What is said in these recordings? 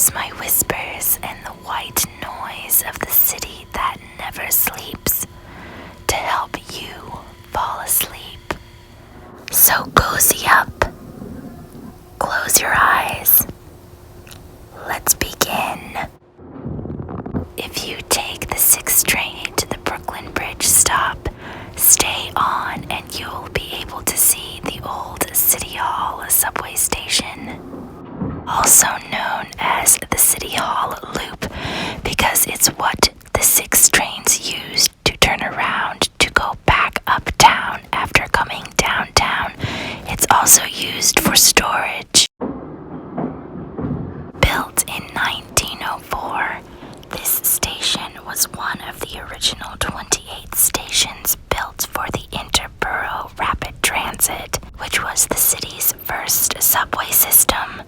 use my whispers and the white noise of the city that never sleeps to help you fall asleep. So cozy up, close your eyes. Let's begin. If you take the 6th train to the Brooklyn Bridge stop, stay on and you'll be able to see the old City Hall subway station, also known as the City Hall Loop because it's what the 6 trains use to turn around to go back uptown after coming downtown. It's also used for storage. Built in 1904, this station was one of the original 28 stations built for the Interborough Rapid Transit, which was the city's first subway system.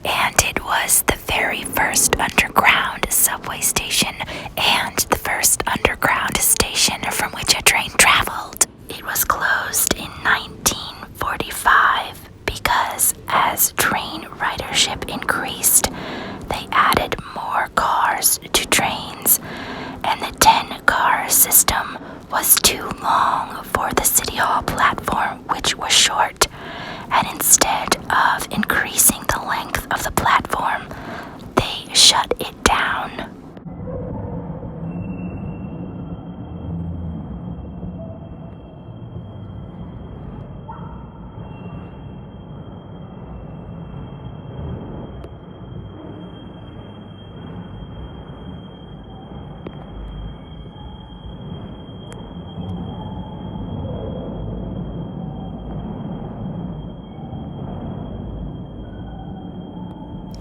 And it was the very first underground subway station and the first underground station from which a train traveled. It was closed in 1945 because as train ridership increased, they added more cars to trains, and the 10-car system was too long for the City Hall platform, which was short, and instead of increasing the length of the platform, they shut it down.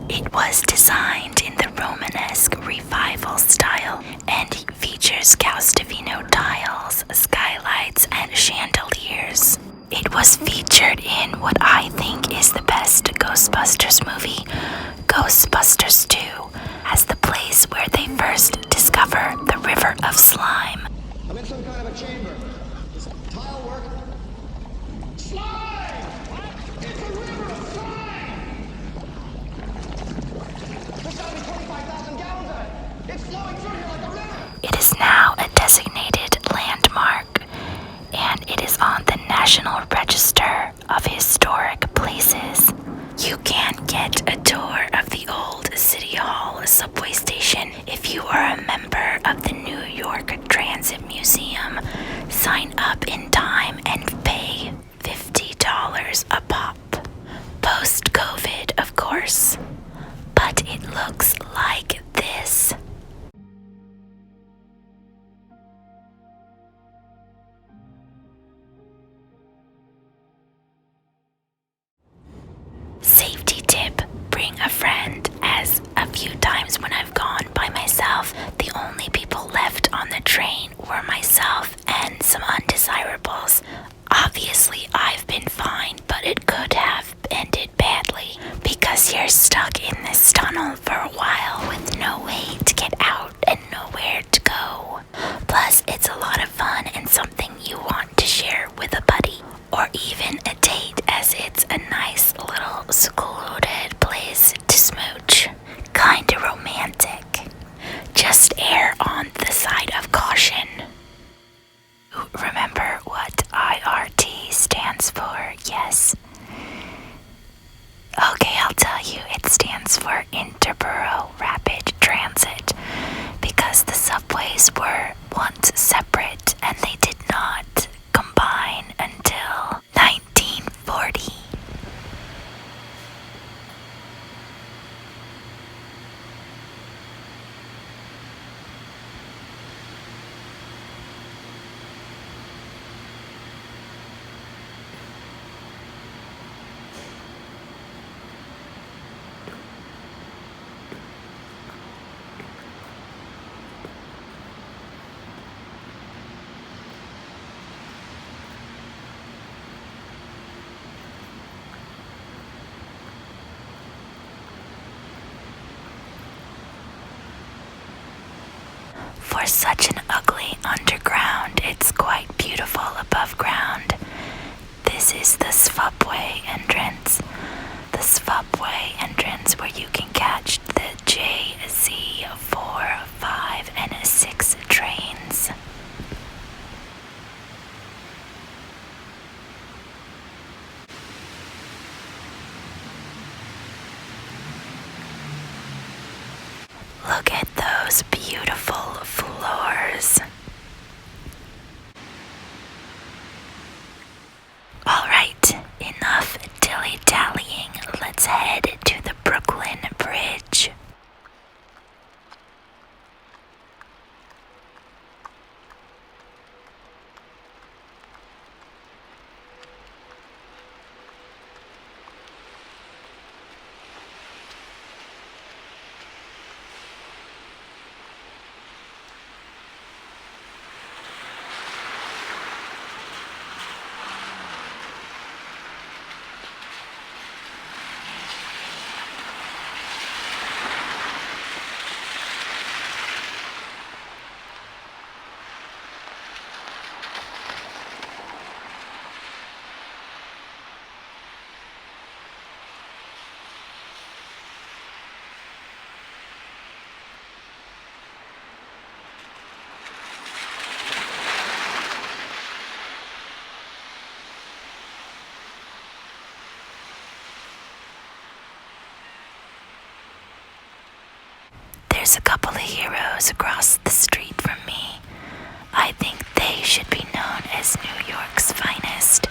It was designed in the Romanesque Revival style and features Caustavino tiles, skylights, and chandeliers. It was featured in what I think is the best Ghostbusters movie, Ghostbusters 2, as the place where they first discover the River of Slime. I'm in some kind of a chamber. Does tile work? Slime! What? It's a river of slime! There's gotta be 25,000 gallons of it! It's flowing through here like a river! It is now a designated landmark, and it is on the National Register of Historic Places. You can get a tour of the old City Hall subway station if you are a member of the New York Transit Museum. Sign up in time and pay $50 a pop. Post-COVID, of course. But it looks like this. Safety tip, bring a friend, as a few times when I've gone by myself, the only people left on the train were myself and some undesirables. Obviously, I've been fine, but it could have ended badly because you're stuck in this tunnel for a while with no way to get out and nowhere to go. Plus, it's a lot of fun and something you want to share with a buddy or even a date, as it's a nice little secluded place to smooch. Kinda romantic. Just err on the side of caution. Remember what IRT stands for, yes? Okay, I'll tell you, it stands for Interborough Rapid Transit because the subways were once separate and they did not combine until 1940. For such an ugly underground, it's quite beautiful above ground. This is the subway entrance. The subway entrance where you can catch the there's a couple of heroes across the street from me. I think they should be known as New York's finest,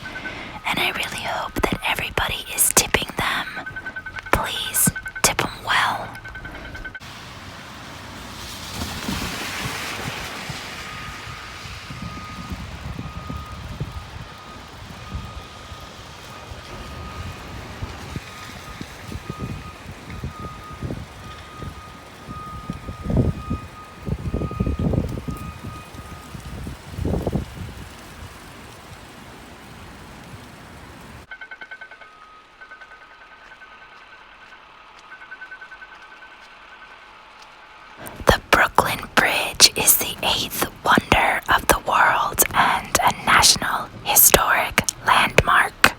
and I really hope that everybody is tipping them. Please, tip them well. The Brooklyn Bridge is the 8th wonder of the world and a National Historic Landmark.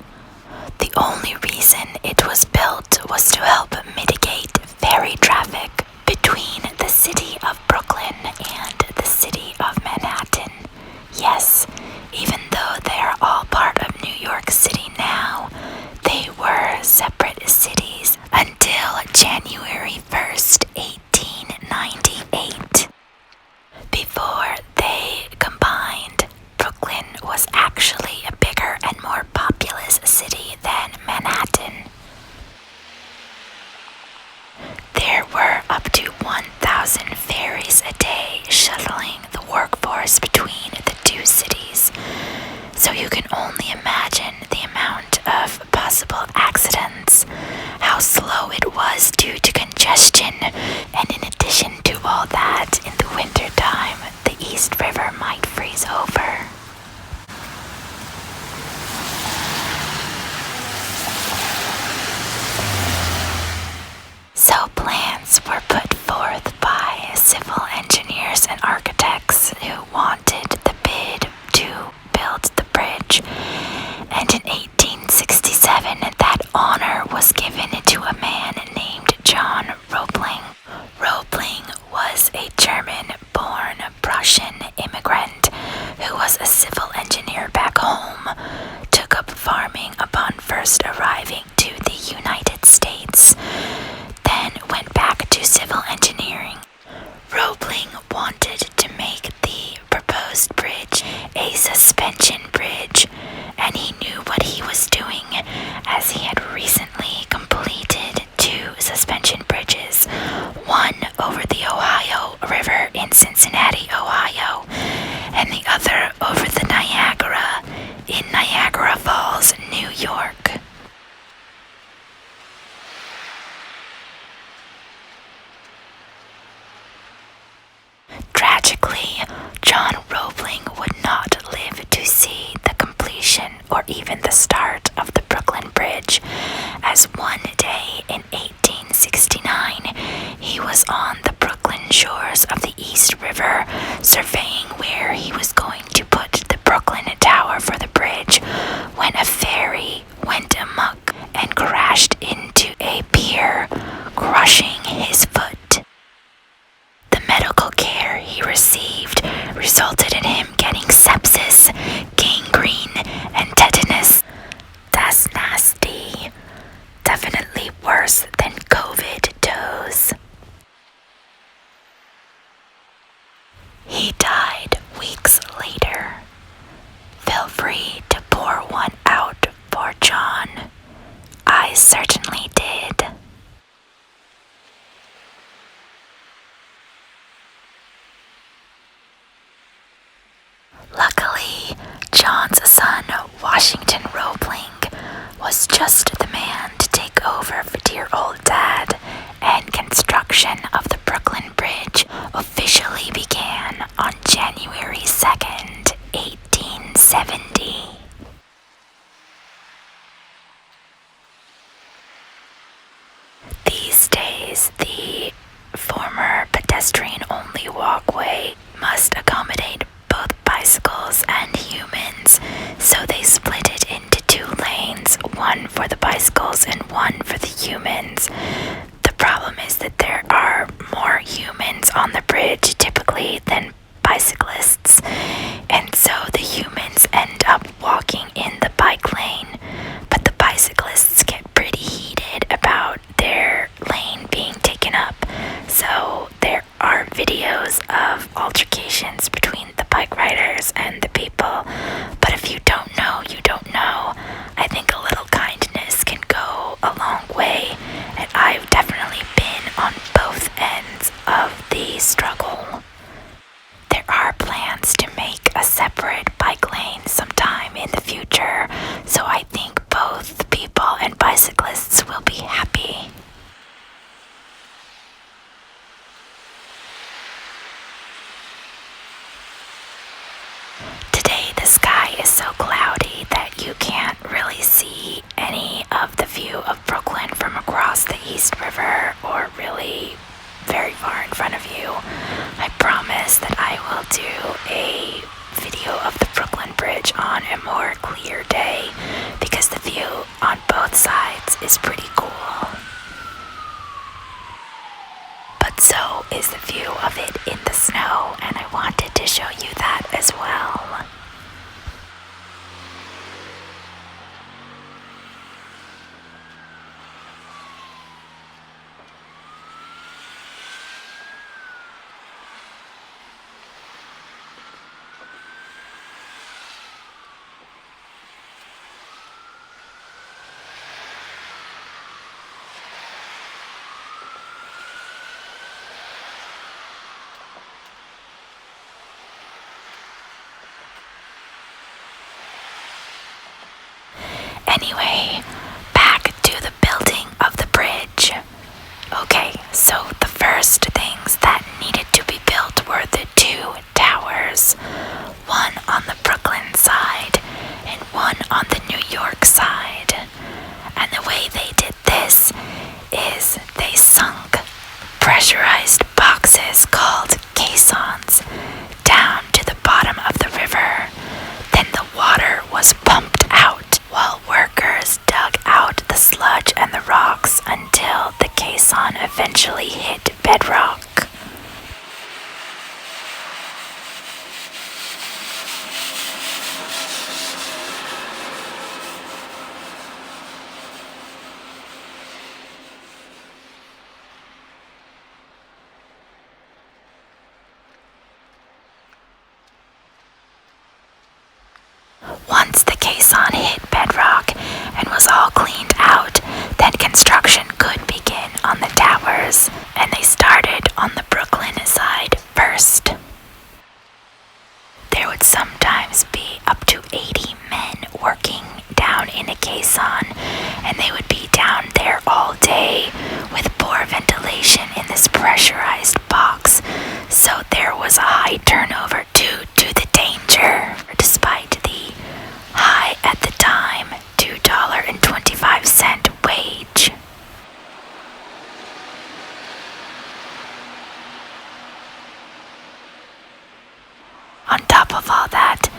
The only reason it was built was to help mitigate ferry traffic between the city of Brooklyn and the city of Manhattan. Yes, even though they are all part of New York City now, they were separate cities until January 1st, 1898. Before they combined, Brooklyn was actually a bigger and more populous city than Manhattan. There were up to 1,000 ferries a day shuttling the workforce between the two cities, so you can only imagine the amount of possible accidents, how slow it was due to congestion, and in addition to all that, in the winter time, the East River might freeze over. So plans were put forth by civil engineers and architects who wanted the bid to build the bridge, and in 1867 that honor was given to a man named John Roebling. Roebling was a German-born Prussian immigrant who was a civil engineer back home, took up farming upon first arriving to the United States, then went back to civil engineering. Roebling wanted to make the proposed bridge a suspension bridge, and he knew what he was doing, as he had recently completed 2 suspension bridges, one over the Ohio River in Cincinnati, Ohio, and the other over the Niagara in Niagara Falls, New York. Tragically, John Roebling would not live to see the completion or even the start of the Brooklyn Bridge, as one day in 1869 he was on the Brooklyn shores of the East River surveying where he was going to put the Brooklyn Tower for the bridge when a ferry went amok and crashed into a pier, crushing his foot. The medical care he received resulted in him getting sepsis, gangrene, and tetanus. That's nasty. Definitely worse than COVID toes. He died weeks later. Feel free to pour one out for John. I certainly did. Luckily, John's son, Washington Roebling, was just the man to take over for dear old dad, and construction of the Brooklyn Bridge officially began on January 2nd, 1870. These days, the former pedestrian-only walkway must accommodate both bicycles and humans, so they split it into 2 lanes, one for the bicycles and one for the humans. The problem is that there are more humans on the bridge typically than bicyclists, and so the humans end up walking in the bike lane, but the bicyclists get pretty heated about their lane being taken up, so they're of altercations between the bike riders and the people. But if you don't know, you don't know. I think a little kindness can go a long way, and I've definitely been on both ends of the struggle. There are plans to make a separate bike lane sometime in the future, so I think both people and bicyclists will be happy. Today the sky is so cloudy that you can't really see any of the view of Brooklyn from across the East River or really very far in front of you. I promise that I will do a video of the Brooklyn Bridge on a more clear day because the view on both sides is pretty cool. But so is the view of it in the snow, and I wanted to show you that as well. Anyway, back to the building of the bridge. Okay, so the first things that needed to be built were the two towers, one on the Brooklyn side and one on the New York side. And the way they did this is they sunk pressurized boxes called caissons down to the bottom of the river. Then the water was pumped out while workers dug out the sludge and the rocks until the caisson eventually hit bedrock. Once the caisson hit bedrock and was all cleaned out, then construction could begin on the towers, and they started on the Brooklyn side first. There would sometimes be up to 80 men working down in a caisson, and they would be down there all day with poor ventilation in this pressurized box, so there was a high turnover due to the danger, despite the high at the time $2.25 wage. On top of all that,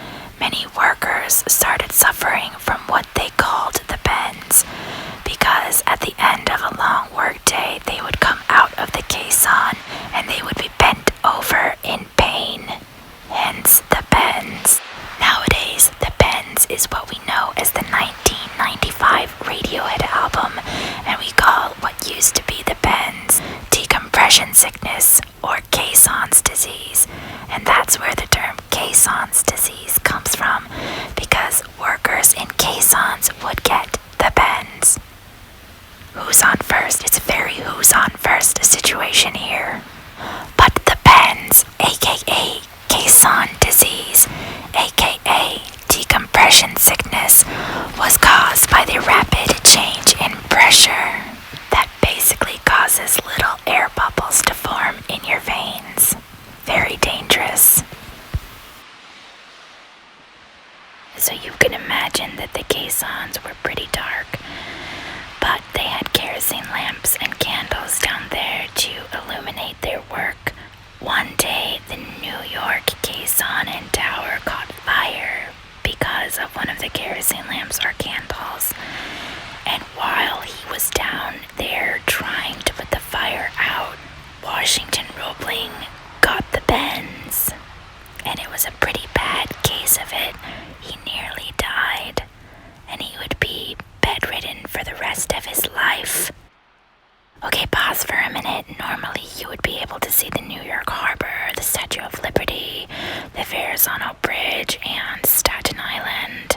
many workers started suffering from what they called the bends, because at the end of a long workday they would come out of the caisson and they would be bent over in pain, hence the bends. Nowadays, the bends is what we know as the 1995 Radiohead album, and we call what used to be the bends decompression sickness or caisson's disease, and that's where the term caisson's disease comes from, because workers in caissons would get the bends. Who's on first? It's a very who's on first situation here. But the bends, aka caisson disease, aka decompression sickness, was caused by the rapid change in pressure that basically causes little air bubbles to form in your veins. Very dangerous. So you can imagine that the caissons were pretty dark, but they had kerosene lamps and candles down there to illuminate their work. One day, the New York caisson and tower caught fire because of one of the kerosene lamps or candles. And while he was down there trying to put the fire out, Washington Roebling got the bends. And it was a pretty bad case of it. He nearly died, and he would be bedridden for the rest of his life. Okay, pause for a minute, normally you would be able to see the New York Harbor, the Statue of Liberty, the Verrazano Bridge, and Staten Island,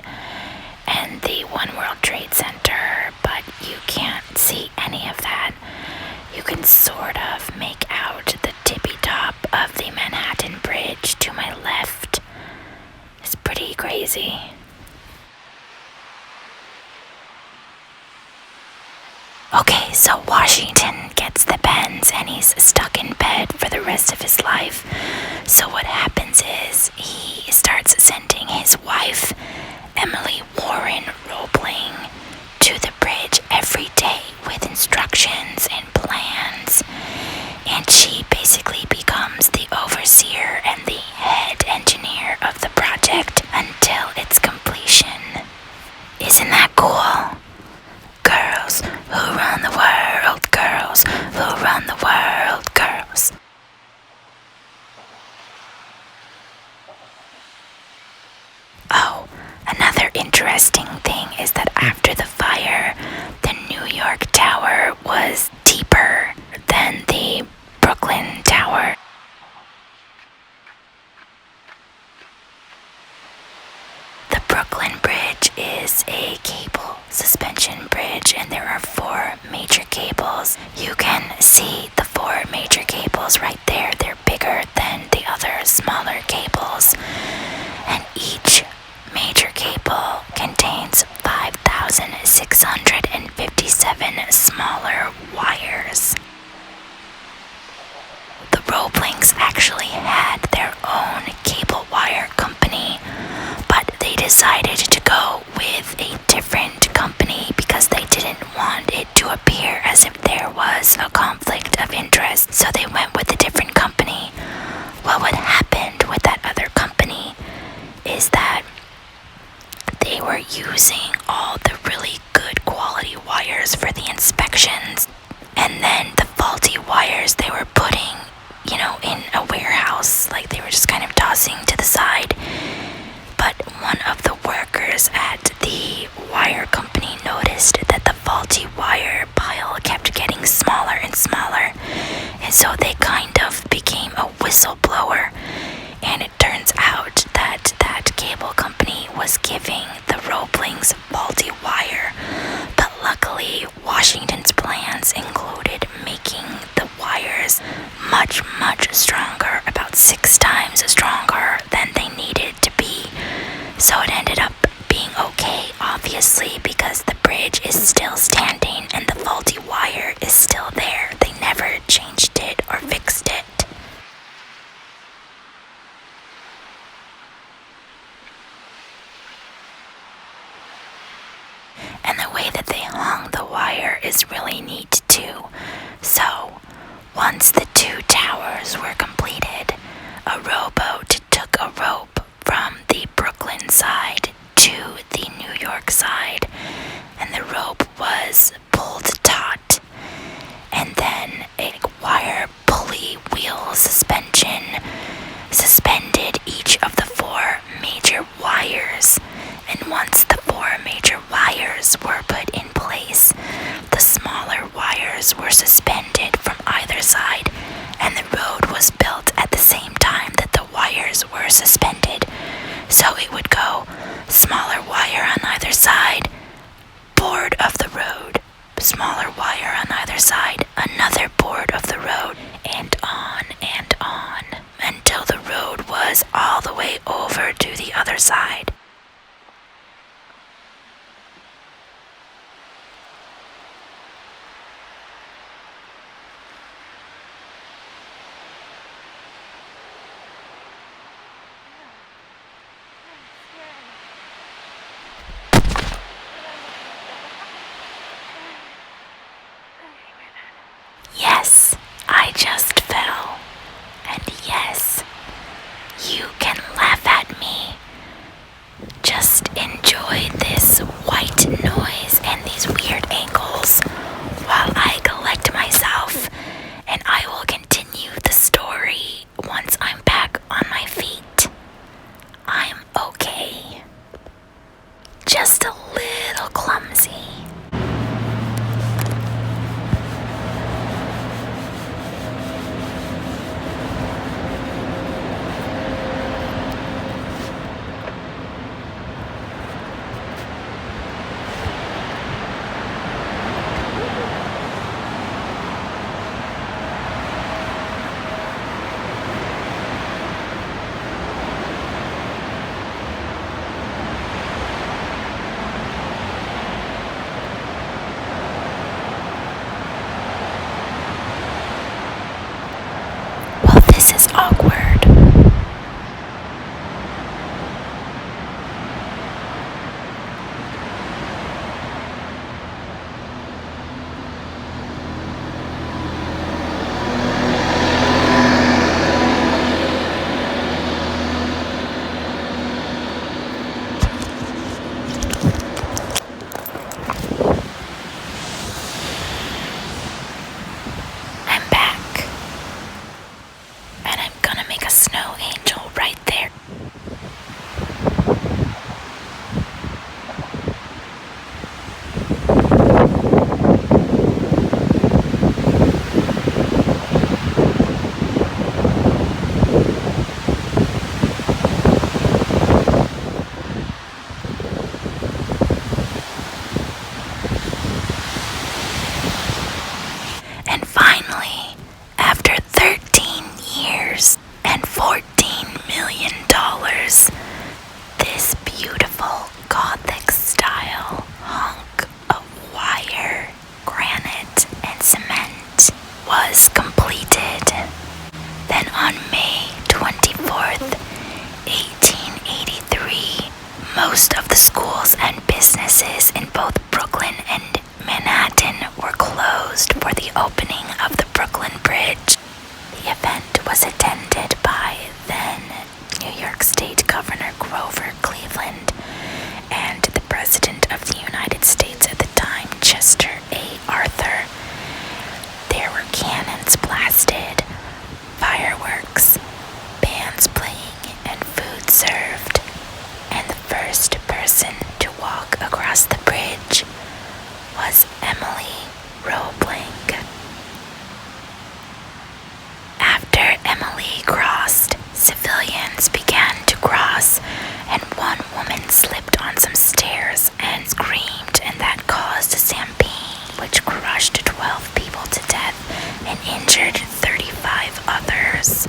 and the One World Trade Center, but you can't see any of that. You can sort of make out the tippy top of the Manhattan Bridge to my left. It's pretty crazy. Okay, so Washington gets the bends and he's stuck in bed for the rest of his life. So what happens is he starts sending his wife, Emily Warren, role-playing to the bridge every day with instructions and plans. And she basically becomes the overseer and the head engineer of the project until its completion. Isn't that cool? Girls who run the world, girls who run the world, girls. Oh, another interesting thing is that after the fire, the New York Tower was deeper than the Brooklyn Tower. The Brooklyn Bridge is a cable suspension bridge, and there are 4 major cables. You can see the 4 major cables right there. They're bigger than the other smaller cables, and each major cable contains 5,657 smaller wires. The Roeblings actually had their own cable wire company, but they decided to go with a different company because they didn't want it to appear as if there was a conflict of interest, so they went with a different company. Well, what happened with that other company is that they were using all the really good quality wires for the inspections, and then the faulty wires they were putting, in a warehouse, like they were just kind of tossing to the side. But one of the workers at the wire company noticed that the faulty wire pile kept getting smaller and smaller, and so they kind of became a whistleblower. And it turns out that that cable company was giving the Roeblings faulty wire, but luckily Washington's plans included making the wires much, much stronger, about 6 times stronger than they needed to be. So it ended up being okay, obviously, because the bridge is still standing and the faulty wire is still there. They never changed it or fixed it. And the way that they hung the wire is really neat too. So, once the 2 towers were completed, a rowboat took a rope from the Brooklyn side to the New York side, and the rope was pulled taut, and then a wire pulley wheel suspension suspended each of the 4 major wires. And once the 4 major wires were put in place, the smaller wires were suspended from either side, and the road was built at the same time that the wires were suspended. So it would go smaller wire on either side, board of the road, smaller wire on either side, another board of the road, and on until the road was all the way over to the other side. Yes, I just fell. And yes, you can laugh at me, This is awkward. I'm back. And I'm gonna make a snow angel right there. And finally, after 13 years and $14 million, this beautiful Gothic style hunk of wire, granite, and cement was completed. Then on May 24th, 1883, most of the schools and businesses in both Brooklyn and Manhattan were closed for the opening of the Brooklyn Bridge. The event was attended by then New York State Governor Grover Cleveland and the President of the United States at the time, Chester A. Arthur. There were cannons blasted, fireworks, bands playing, and food served. And the first person to walk across the bridge was Emily Roebling. After Emily crossed, civilians began to cross, and one woman slipped on some stairs and screamed, and that caused a stampede, which crushed 12 people to death and injured 35 others.